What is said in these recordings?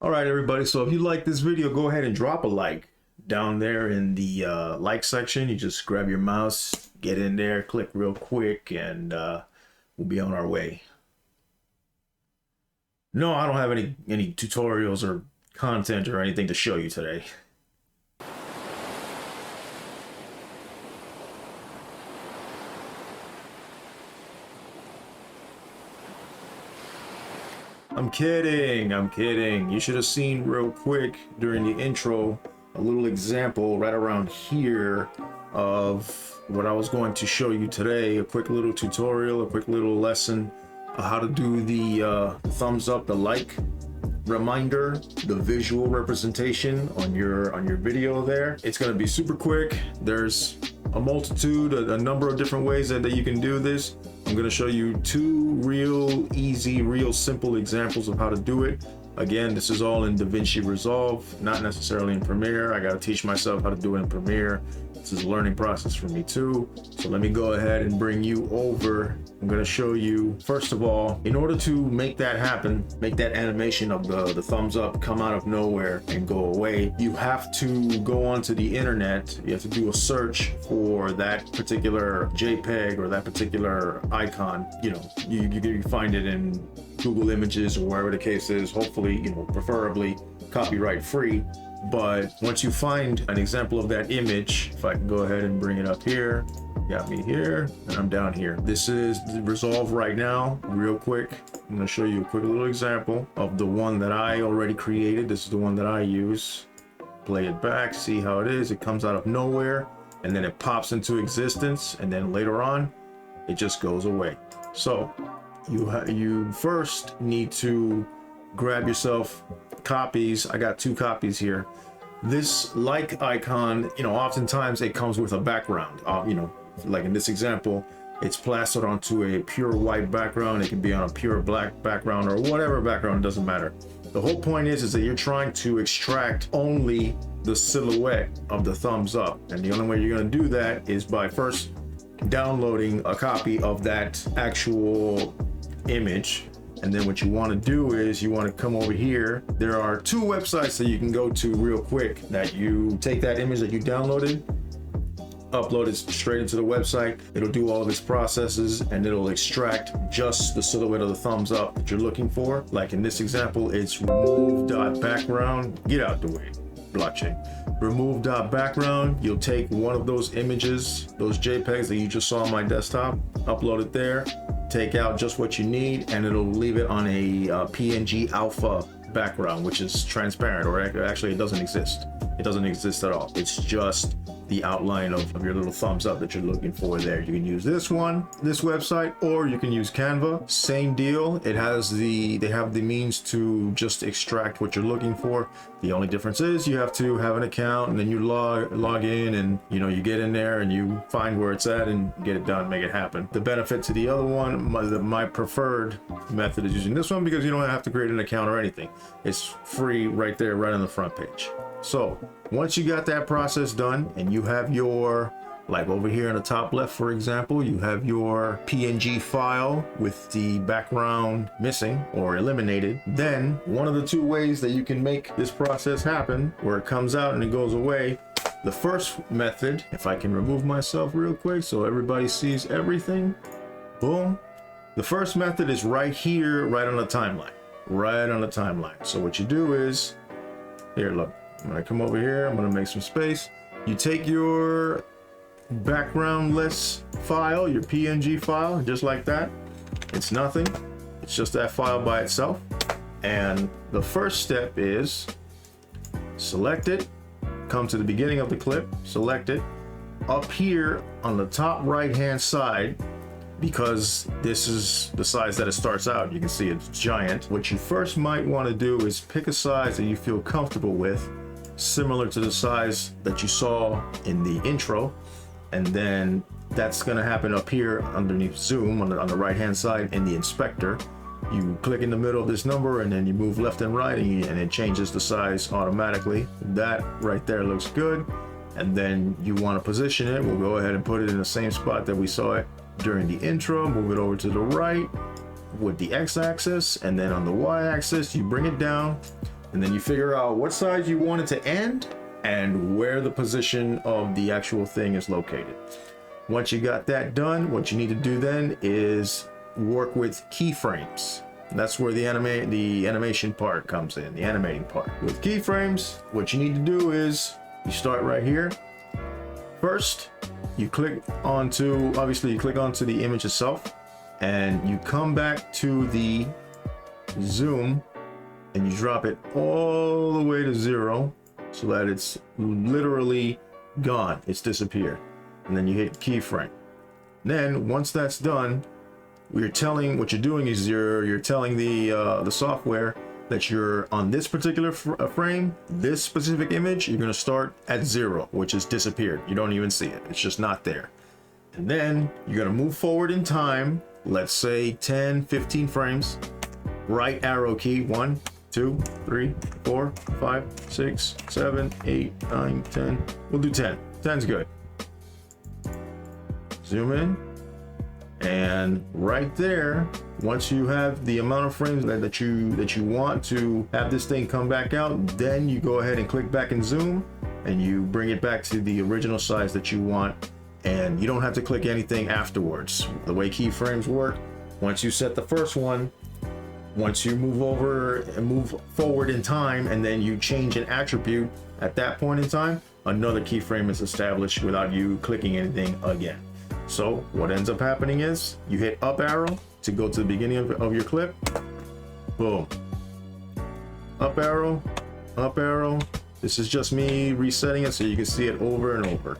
All right, everybody. So if you like this video, go ahead and drop a like down there in the like section. You just grab your mouse, get in there, click real quick, and we'll be on our way. No, I don't have any tutorials or content or anything to show you today. I'm kidding. I'm kidding. You should have seen real quick during the intro a little example right around here of what I was going to show you today. A quick little tutorial, a quick little lesson of how to do the thumbs up, the like reminder, the visual representation on your video there. It's going to be super quick. There's a multitude, a number of different ways that you can do this. I'm going to show you two real easy, real simple examples of how to do it. Again, this is all in Davinci Resolve, not necessarily in Premiere. I got to teach myself how to do it in Premiere. This is a learning process for me too. So let me go ahead and bring you over. I'm going to show you, first of all, in order to make that happen, make that animation of the thumbs up come out of nowhere and go away, you have to go onto the internet. You have to do a search for that particular JPEG or that particular icon. You know, you find it in Google Images or wherever the case is, hopefully, you know, preferably copyright free. But once you find an example of that image, if I can go ahead and bring it up here, got me here, and I'm down here. This is Resolve right now, real quick. I'm gonna show you a quick little example of the one that I already created. This is the one that I use. Play it back, see how it is. It comes out of nowhere, and then it pops into existence, and then later on, it just goes away. So you first need to grab yourself copies. I got 2 copies here. This like icon, you know, oftentimes it comes with a background. You know, like in this example, it's plastered onto a pure white background. It can be on a pure black background or whatever background, it doesn't matter. The whole point is that you're trying to extract only the silhouette of the thumbs up. And the only way you're going to do that is by first downloading a copy of that actual image. And then what you want to do is you want to come over here. There are 2 websites that you can go to real quick that you take that image that you downloaded, upload it straight into the website. It'll do all of its processes and it'll extract just the silhouette of the thumbs up that you're looking for. Like in this example, it's remove.background. Get out the way, blockchain. Remove.background. You'll take one of those images, those JPEGs that you just saw on my desktop, upload it there, take out just what you need, and it'll leave it on a PNG alpha background, which is transparent, or actually it doesn't exist. It doesn't exist at all. It's just the outline of your little thumbs up that you're looking for there. You can use this one, this website, or you can use Canva. Same deal. They have the means to just extract what you're looking for. The only difference is you have to have an account, and then you log in, and you know, you get in there and you find where it's at and get it done, make it happen. The benefit to the other one, my preferred method is using this one because you don't have to create an account or anything. It's free right there, right on the front page. So once you got that process done and you have your, like over here in the top left, for example, you have your PNG file with the background missing or eliminated, then one of the 2 ways that you can make this process happen where it comes out and it goes away. The first method, if I can remove myself real quick so everybody sees everything, boom. The first method is right here, right on the timeline, right on the timeline. So what you do is, here, look. I'm gonna come over here, I'm gonna make some space. You take your backgroundless file, your PNG file, just like that. It's nothing, it's just that file by itself. And the first step is select it, come to the beginning of the clip, select it. Up here on the top right hand side, because this is the size that it starts out, you can see it's giant. What you first might want to do is pick a size that you feel comfortable with, similar to the size that you saw in the intro, and then that's going to happen up here underneath zoom on the right hand side in the inspector. You click in the middle of this number and then you move left and right, and it changes the size automatically. That right there looks good. And then you want to position it. We'll go ahead and put it in the same spot that we saw it during the intro. Move it over to the right with the x-axis, and then on the y-axis you bring it down And then you figure out what side you want it to end and where the position of the actual thing is located. Once you got that done, what you need to do then is work with keyframes. That's where the animation part comes in, the animating part. With keyframes, what you need to do is you start right here. First, you click onto, obviously you click onto the image itself, and you come back to the zoom and you drop it all the way to 0 so that it's literally gone, it's disappeared. And then you hit keyframe. Then once that's done, what you're doing is you're telling the software that you're on this particular frame, this specific image, you're going to start at 0, which is disappeared. You don't even see it. It's just not there. And then you're going to move forward in time, let's say 10, 15 frames, right arrow key, 1, 2, 3, 4, 5, 6, 7, 8, 9, 10. We'll do 10. 10's good. Zoom in. And right there, once you have the amount of frames that you want to have this thing come back out, then you go ahead and click back and zoom, and you bring it back to the original size that you want, and you don't have to click anything afterwards. The way keyframes work, once you set the first one, once you move over and move forward in time, and then you change an attribute at that point in time, another keyframe is established without you clicking anything again. So what ends up happening is you hit up arrow to go to the beginning of your clip. Boom. Up arrow, up arrow. This is just me resetting it so you can see it over and over.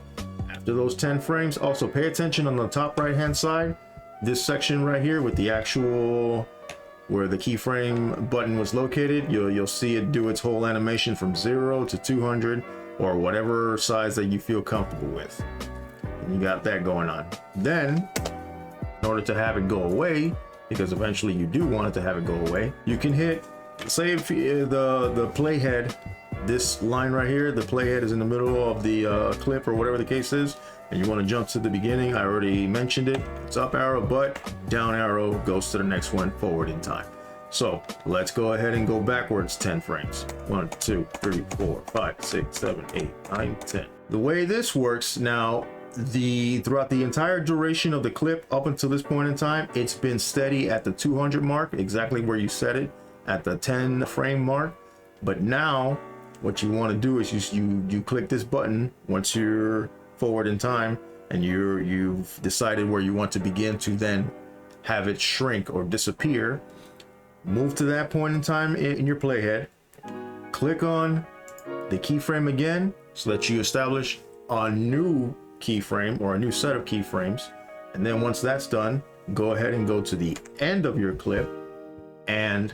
After those 10 frames, also pay attention on the top right hand side, this section right here with the actual, where the keyframe button was located, you'll see it do its whole animation from 0 to 200 or whatever size that you feel comfortable with. You got that going on. Then, in order to have it go away, because eventually you do want it to have it go away, you can hit, say if the playhead, this line right here, the playhead is in the middle of the clip or whatever the case is, and you want to jump to the beginning. I already mentioned it. It's up arrow, but down arrow goes to the next one forward in time. So let's go ahead and go backwards 10 frames. 1, 2, 3, 4, 5, 6, 7, 8, 9, 10. The way this works now, throughout the entire duration of the clip up until this point in time, it's been steady at the 200 mark, exactly where you set it, at the 10 frame mark. But now what you want to do is you click this button once you're forward in time and you've decided where you want to begin to then have it shrink or disappear. Move to that point in time in your playhead, click on the keyframe again so that you establish a new keyframe or a new set of keyframes. And then once that's done, go ahead and go to the end of your clip and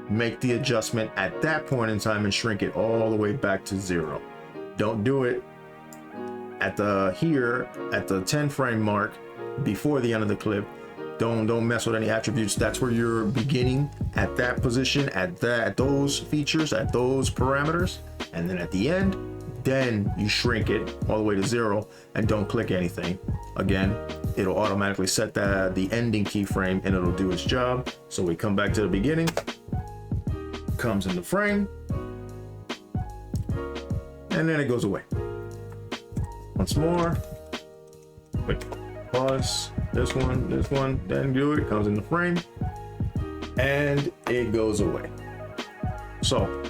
make the adjustment at that point in time and shrink it all the way back to 0. Don't do it at the 10 frame mark before the end of the clip. Don't mess with any attributes. That's where you're beginning, at that position, at those features, at those parameters. And then at the end, then you shrink it all the way to 0 and don't click anything. Again, it'll automatically set the ending keyframe and it'll do its job. So we come back to the beginning, comes in the frame, and then it goes away. Once more, quick pause, this one, then do it, comes in the frame, and it goes away. So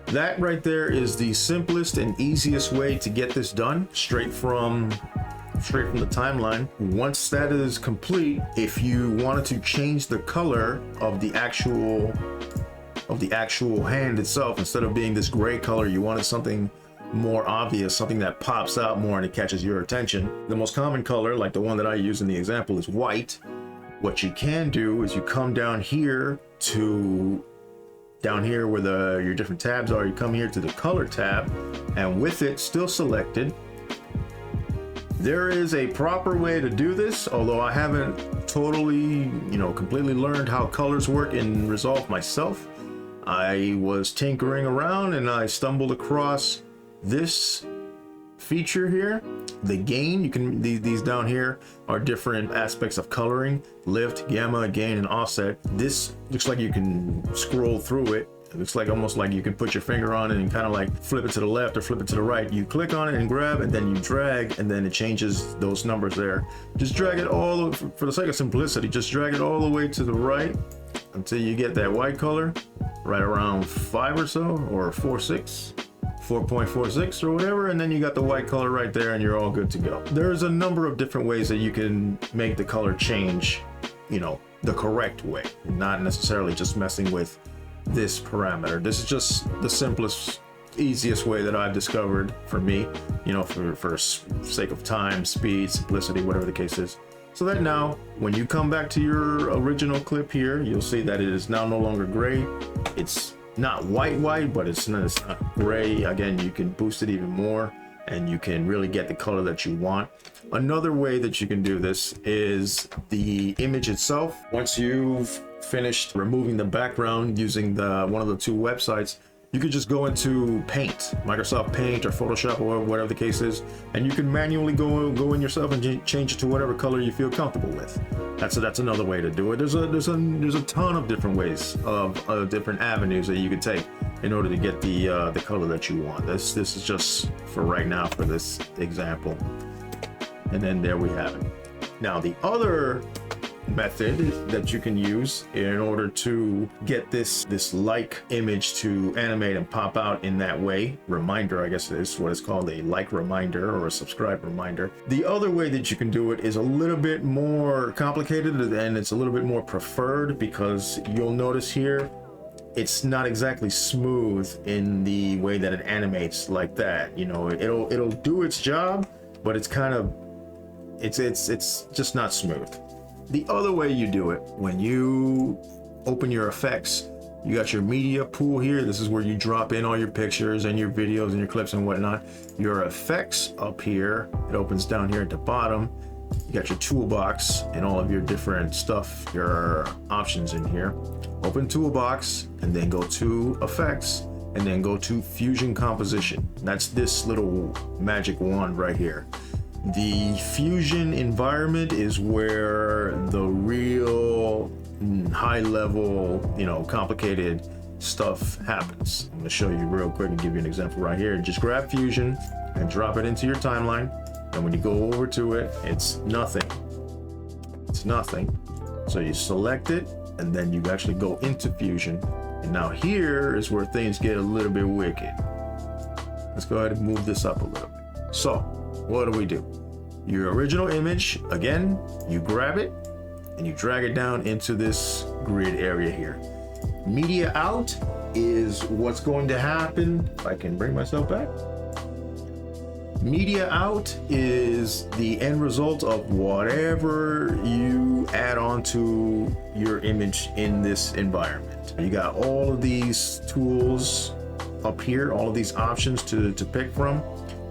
that right there is the simplest and easiest way to get this done, straight from the timeline. Once that is complete, if you wanted to change the color of the actual hand itself, instead of being this gray color, you wanted something more obvious, something that pops out more and it catches your attention. The most common color, like the one that I use in the example, is white. What you can do is you come down here where your different tabs are, you come here to the color tab, and with it still selected, there is a proper way to do this, although I haven't totally, completely learned how colors work in Resolve myself. I was tinkering around and I stumbled across this feature here, the gain. These down here are different aspects of coloring: lift, gamma, gain, and offset. This looks like you can scroll through it It looks like almost like you can put your finger on it and kind of like flip it to the left or flip it to the right. You click on it and grab, and then you drag, and then it changes those numbers there. Just drag it all, for the sake of simplicity, just drag it all the way to the right until you get that white color, right around 5 or so, or 4.46 or whatever, and then you got the white color right there and you're all good to go. There's a number of different ways that you can make the color change, you know, the correct way, not necessarily just messing with this parameter. This is just the simplest, easiest way that I've discovered for me, you know, for sake of time, speed, simplicity, whatever the case is. So that now, when you come back to your original clip here, you'll see that it is now no longer gray. It's not white, but it's not gray. Again, you can boost it even more, and you can really get the color that you want. Another way that you can do this is the image itself. Once you've finished removing the background using one of the two websites, you could just go into Paint, Microsoft Paint or Photoshop or whatever the case is, and you can manually go in yourself and change it to whatever color you feel comfortable with. That's another way to do it. There's a ton of different ways of different avenues that you could take in order to get the color that you want. This is just for right now for this example. And then there we have it. Now the other method that you can use in order to get this like image to animate and pop out in that way, reminder, I guess is what it's called, a like reminder or a subscribe reminder. The other way that you can do it is a little bit more complicated, and it's a little bit more preferred, because you'll notice here it's not exactly smooth in the way that it animates like that. You know, it'll do its job, but it's kind of it's just not smooth. The other way you do it, when you open your effects, you got your media pool here. This is where you drop in all your pictures and your videos and your clips and whatnot. Your effects up here, it opens down here at the bottom. You got your toolbox and all of your different stuff, your options in here. Open toolbox and then go to effects and then go to fusion composition. That's this little magic wand right here. The fusion environment is where the real high level, you know, complicated stuff happens. I'm going to show you real quick and give you an example right here. Just grab fusion and drop it into your timeline. And when you go over to it, it's nothing. It's nothing. So you select it and then you actually go into fusion. And now here is where things get a little bit wicked. Let's go ahead and move this up a little bit. So what do? Your original image, again, you grab it and you drag it down into this grid area here. Media out is what's going to happen. If I can bring myself back. Media out is the end result of whatever you add on to your image in this environment. You got all of these tools up here, all of these options to pick from,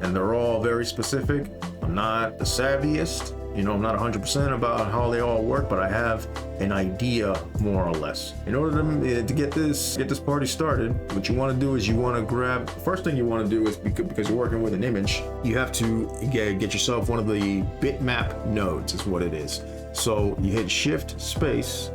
and they're all very specific. I'm not the savviest, you know, I'm not 100% about how they all work, but I have an idea more or less. In order to get this party started, what you want to do is you want to grab, first thing you want to do is, because you're working with an image, you have to get yourself one of the bitmap nodes is what it is. So you hit shift space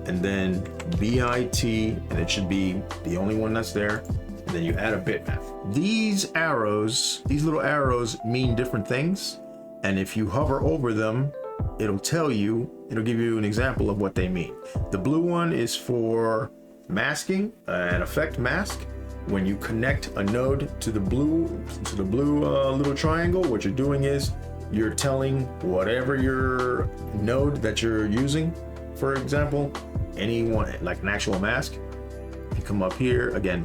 and then BIT, and it should be the only one that's there. And then you add a bitmap. These arrows, these little arrows mean different things. And if you hover over them, it'll give you an example of what they mean. The blue one is for masking, an effect mask. When you connect a node to the blue little triangle, what you're doing is you're telling whatever your node that you're using, for example, anyone, like an actual mask. If you come up here, again,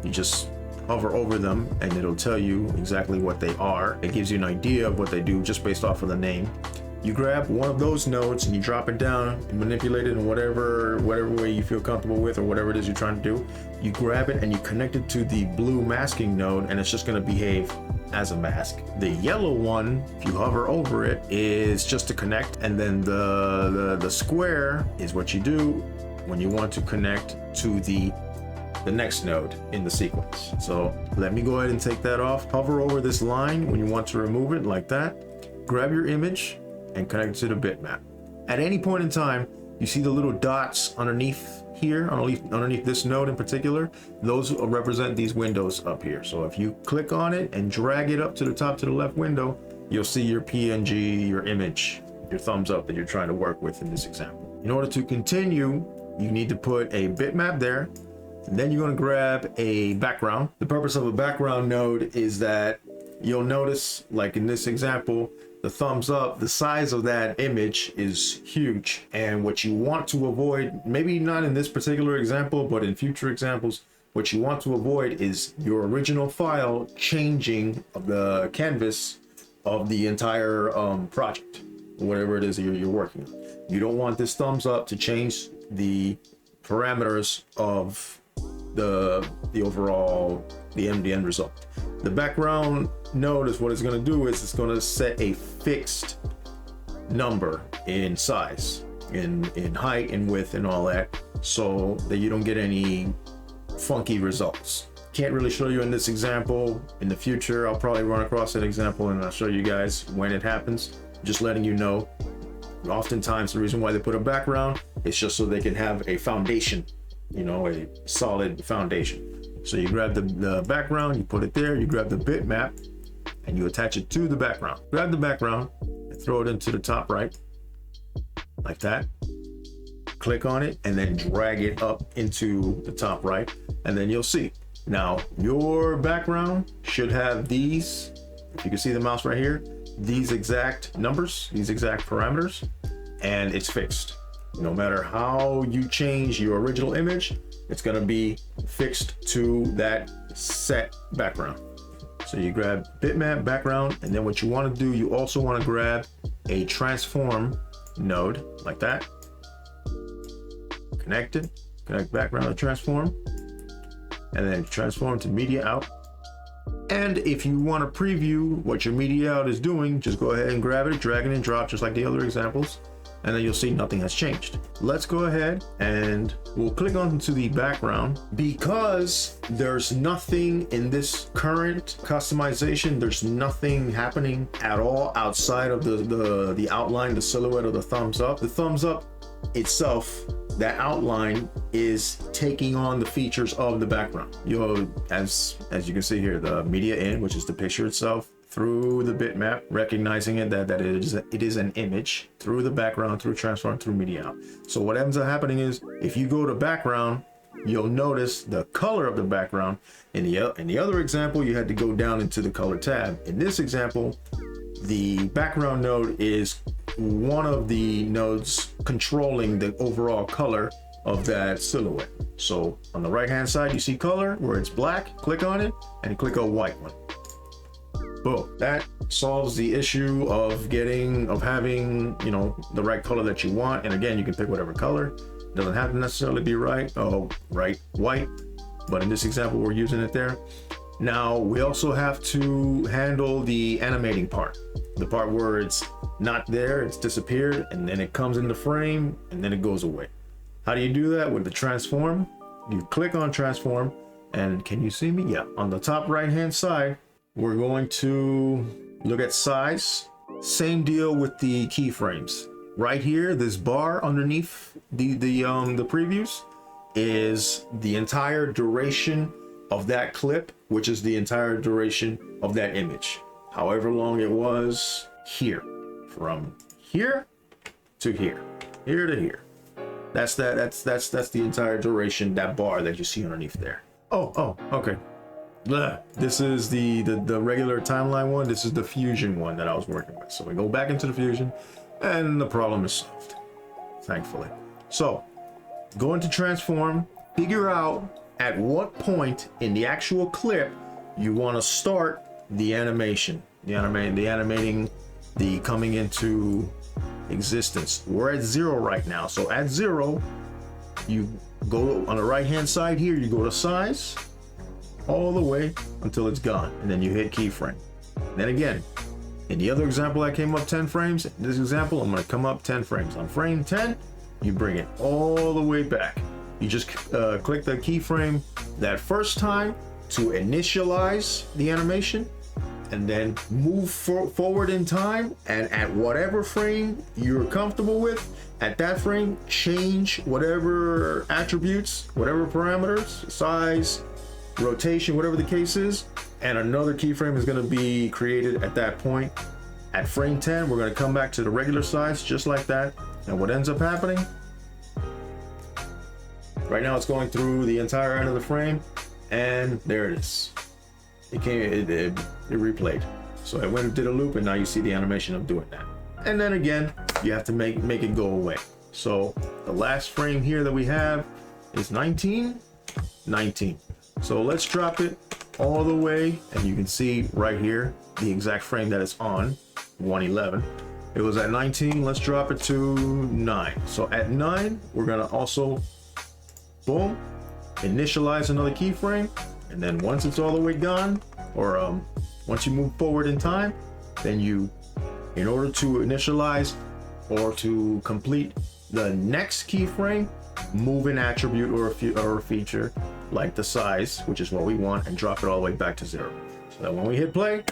you just hover over them and it'll tell you exactly what they are. It gives you an idea of what they do just based off of the name. You grab one of those nodes and you drop it down and manipulate it in whatever way you feel comfortable with, or whatever it is you're trying to do. You grab it and you connect it to the blue masking node, and it's just going to behave as a mask. The yellow one, if you hover over it, is just to connect, and then the square is what you do when you want to connect to the next node in the sequence. So let me go ahead and take that off. Hover over this line when you want to remove it, like that. Grab your image and connect it to the bitmap. At any point in time, You see the little dots underneath here, underneath this node in particular? Those represent these windows up here. So if you click on it and drag it up to the top to the left window, you'll see your PNG, your image, your thumbs up that you're trying to work with in this example. In order to continue, you need to put a bitmap there. And then you're going to grab a background. The purpose of a background node is that you'll notice, like in this example, the thumbs up, the size of that image is huge. And what you want to avoid, maybe not in this particular example, but in future examples, what you want to avoid is your original file changing the canvas of the entire project, whatever it is that you're working on. You don't want this thumbs up to change the parameters of the overall, the end result. The background node is what it's going to do is it's going to set a fixed number in size, in height and width and all that, so that you don't get any funky results. Can't really show you in this example. In the future, I'll probably run across that example and I'll show you guys when it happens. Just letting you know. Oftentimes, the reason why they put a background is just so they can have a foundation, you know, a solid foundation. So you grab the background, you put it there, you grab the bitmap, and you attach it to the background. Grab the background and throw it into the top right, like that. Click on it and then drag it up into the top right, and then you'll see. Now, your background should have these, if you can see the mouse right here, these exact numbers, these exact parameters, and it's fixed. No matter how you change your original image, it's going to be fixed to that set background. So you grab bitmap background, and then what you want to do, you also want to grab a transform node like that. Connect background to transform, and then transform to media out. And if you want to preview what your media out is doing, just go ahead and grab it, drag it and drop just like the other examples, and then you'll see nothing has changed. Let's go ahead and we'll click onto the background. Because there's nothing in this current customization, there's nothing happening at all outside of the outline, the silhouette of the thumbs up. The thumbs up itself, that outline is taking on the features of the background. As you can see here, the media in, which is the picture itself, through the bitmap, recognizing it that it is an image, through the background, through transform, through media out. So what ends up happening is, if you go to background, you'll notice the color of the background. In the other example, you had to go down into the color tab. In this example, the background node is one of the nodes controlling the overall color of that silhouette. So on the right hand side, you see color where it's black, click on it and click a white one. Boom. That solves the issue of having, you know, the right color that you want. And again, you can pick whatever color. It doesn't have to necessarily be white, but in this example, we're using it there. Now, we also have to handle the animating part, the part where it's not there, it's disappeared, and then it comes into frame, and then it goes away. How do you do that? With the transform, you click on transform, and can you see me? Yeah, on the top right-hand side, we're going to look at size. Same deal with the keyframes. Right here, this bar underneath the previews is the entire duration of that clip, which is the entire duration of that image. However long it was here, from here to here, here to here. That's the entire duration, that bar that you see underneath there. Oh, okay. This is the regular timeline one. This is the Fusion one that I was working with. So we go back into the Fusion and the problem is solved, thankfully. So go into transform, figure out at what point in the actual clip you want to start the animation, the animating, the coming into existence. We're at 0 right now. So at 0, you go on the right hand side here, you go to size all the way until it's gone, and then you hit keyframe. Then again, in the other example I came up 10 frames. In this example, I'm going to come up 10 frames. On frame 10, you bring it all the way back. You just click the keyframe that first time to initialize the animation, and then move forward in time, and at whatever frame you're comfortable with, at that frame, change whatever attributes, whatever parameters, size, rotation, whatever the case is, and another keyframe is going to be created at that point. At frame 10, we're going to come back to the regular size just like that, and what ends up happening, right now it's going through the entire end of the frame, and there it is. It replayed. So it went and did a loop, and now you see the animation of doing that. And then again, you have to make it go away. So the last frame here that we have is 19. So let's drop it all the way, and you can see right here the exact frame that it's on, 111. It was at 19. Let's drop it to 9. So at 9, we're gonna also, boom, initialize another keyframe, and then once it's all the way gone, or once you move forward in time, then you, in order to initialize or to complete the next keyframe, move an attribute or a feature like the size, which is what we want, and drop it all the way back to 0. So that when we hit play,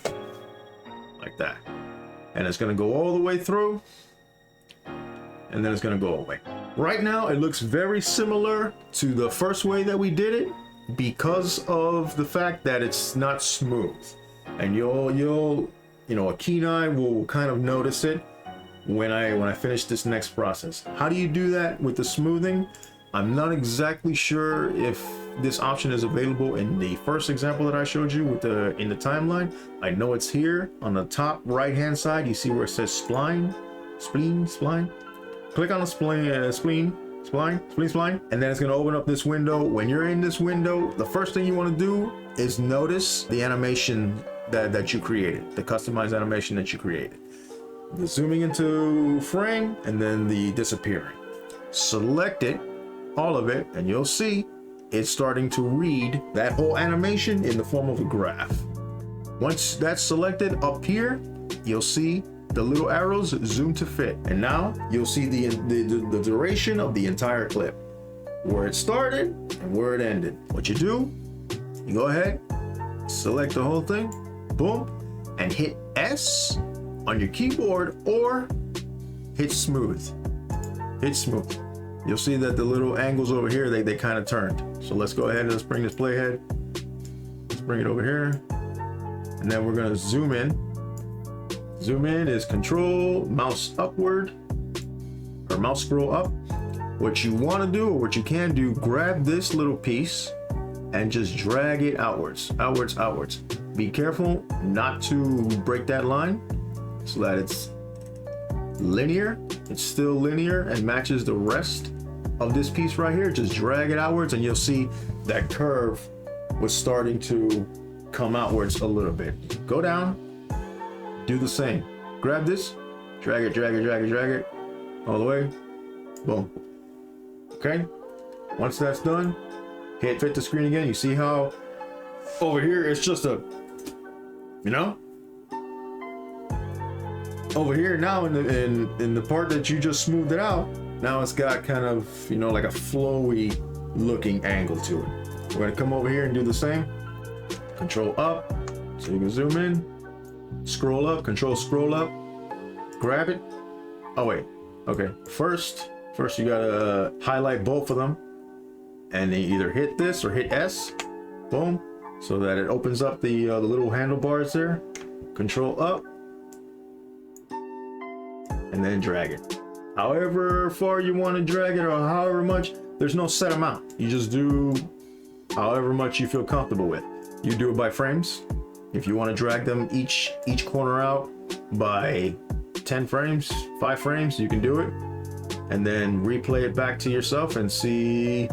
like that, and it's gonna go all the way through, and then it's gonna go away. Right now, it looks very similar to the first way that we did it because of the fact that it's not smooth, and you'll a keen eye will kind of notice it when I finish this next process. How do you do that with the smoothing? I'm not exactly sure if this option is available in the first example that I showed you with in the timeline. I know it's here on the top right hand side. You see where it says spline. Click on the spline, and then it's going to open up this window. When you're in this window, the first thing you want to do is notice the animation that you created, the customized animation that you created. The zooming into frame, and then the disappearing. Select it, all of it, and you'll see it's starting to read that whole animation in the form of a graph. Once that's selected up here, you'll see the little arrows zoom to fit, and now you'll see the duration of the entire clip, where it started and where it ended. What you do, you go ahead, select the whole thing, boom, and hit S on your keyboard, or hit smooth. You'll see that the little angles over here, they kind of turned. So let's go ahead and let's bring this playhead. Let's bring it over here, and then we're gonna zoom in. Zoom in is control mouse upward, or mouse scroll up. What you want to do, or what you can do, grab this little piece and just drag it outwards. Be careful not to break that line so that it's linear. It's still linear and matches the rest of this piece right here. Just drag it outwards, and you'll see that curve was starting to come outwards a little bit. Go down. Do the same. Grab this, drag it all the way. Boom. Okay. Once that's done, hit fit the screen again. You see how over here it's just a, over here now in the part that you just smoothed it out, now it's got kind of like a flowy looking angle to it. We're gonna come over here and do the same. Control up so you can zoom in. Scroll up, control scroll up, grab it. Oh wait, okay. First you gotta highlight both of them, and then either hit this or hit S, boom, so that it opens up the little handlebars there. Control up, and then drag it. However far you want to drag it, or however much, there's no set amount. You just do however much you feel comfortable with. You do it by frames. If you want to drag them each corner out by 10 frames, 5 frames, you can do it, and then replay it back to yourself and see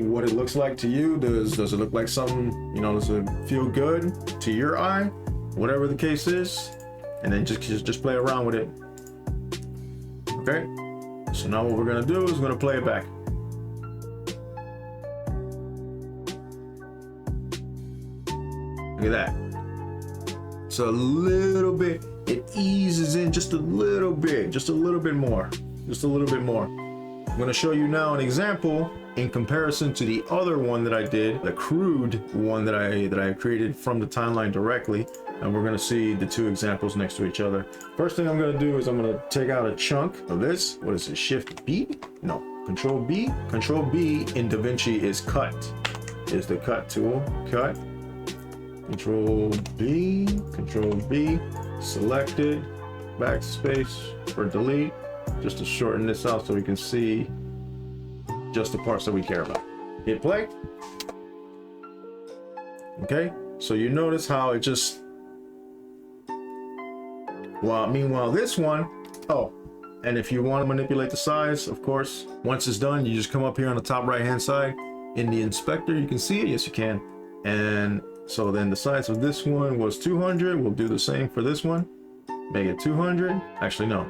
what it looks like to you. Does it look like something, does it feel good to your eye? Whatever the case is, and then just play around with it. Okay, so now what we're gonna do is we're gonna play it back. Look at that. So a little bit, it eases in just a little bit more. I'm gonna show you now an example in comparison to the other one that I did, the crude one that I created from the timeline directly. And we're gonna see the two examples next to each other. First thing I'm gonna do is I'm gonna take out a chunk of this. What is it, Shift B? No, Control B. Control B in Davinci is cut, is the cut tool. Cut, Control B, selected, backspace for delete, just to shorten this out so we can see just the parts that we care about. Hit play. Okay, so you notice how it just, meanwhile this one, oh, and if you want to manipulate the size, of course, once it's done, you just come up here on the top right hand side in the inspector, you can see it. Yes, you can. And so then the size of this one was 200. We'll do the same for this one, make it 200. Actually, no,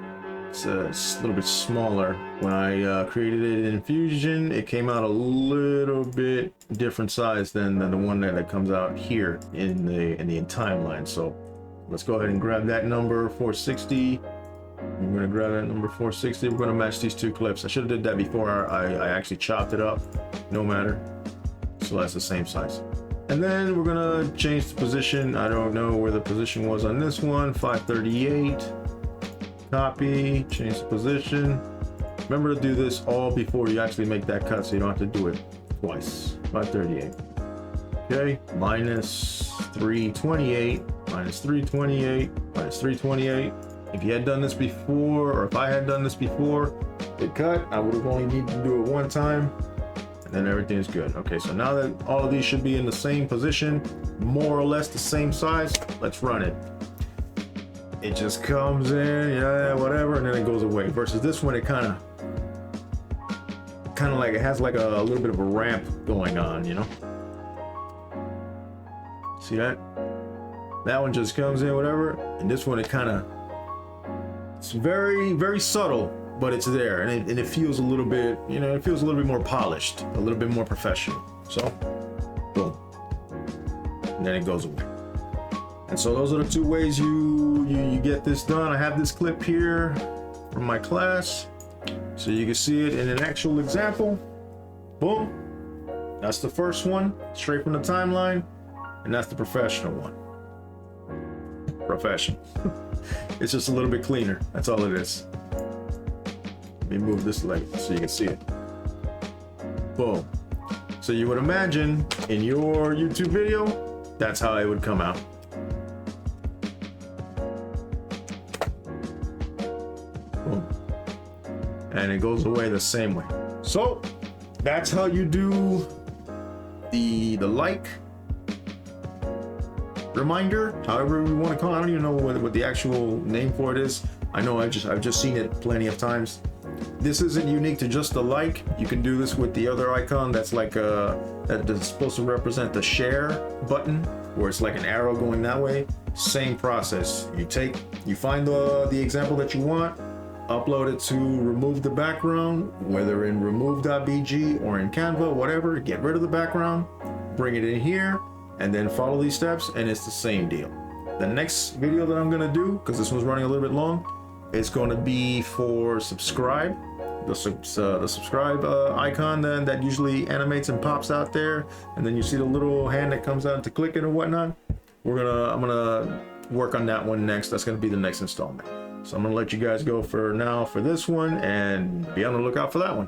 it's a little bit smaller. When I created it in Fusion, it came out a little bit different size than the one that comes out here in the timeline. So let's go ahead and grab that number 460. We're gonna grab that number 460. We're gonna match these two clips. I should have did that before I actually chopped it up. No matter. So that's the same size. And then we're gonna change the position. I don't know where the position was on this one. 538. Copy. Change the position. Remember to do this all before you actually make that cut, so you don't have to do it twice. 538. Okay. Minus 328. Minus 328. Minus 328. If you had done this before, or if I had done this before, it cut, I would have only needed to do it one time, and then everything is good. Okay, so now that all of these should be in the same position, more or less the same size, let's run it. It just comes in, yeah, whatever, and then it goes away. Versus this one, it kind of like, it has like a little bit of a ramp going on, you know? See that? That one just comes in, whatever, and this one, it kind of, it's very, very subtle, but it's there, and it feels a little bit, you know, it feels a little bit more polished, a little bit more professional. So, boom, and then it goes away. And so those are the two ways you get this done. I have this clip here from my class, so you can see it in an actual example. Boom, that's the first one, straight from the timeline, and that's the professional one. Professional. It's just a little bit cleaner. That's all it is. Let me move this leg so you can see it. Boom. So you would imagine in your YouTube video, that's how it would come out. Boom. And it goes away the same way. So that's how you do the like reminder, however we want to call it. I don't even know what the actual name for it is. I know I've just seen it plenty of times. This isn't unique to just the like. You can do this with the other icon that's like that's supposed to represent the share button, where it's like an arrow going that way. Same process. You find the example that you want, upload it to remove the background, whether in remove.bg or in Canva, whatever. Get rid of the background, bring it in here, and then follow these steps, and it's the same deal. The next video that I'm gonna do, because this one's running a little bit long, it's going to be for subscribe, the subscribe icon that usually animates and pops out there, and then you see the little hand that comes out to click it or whatnot. I'm gonna work on that one next. That's gonna be the next installment. So I'm gonna let you guys go for now for this one, and be on the lookout for that one.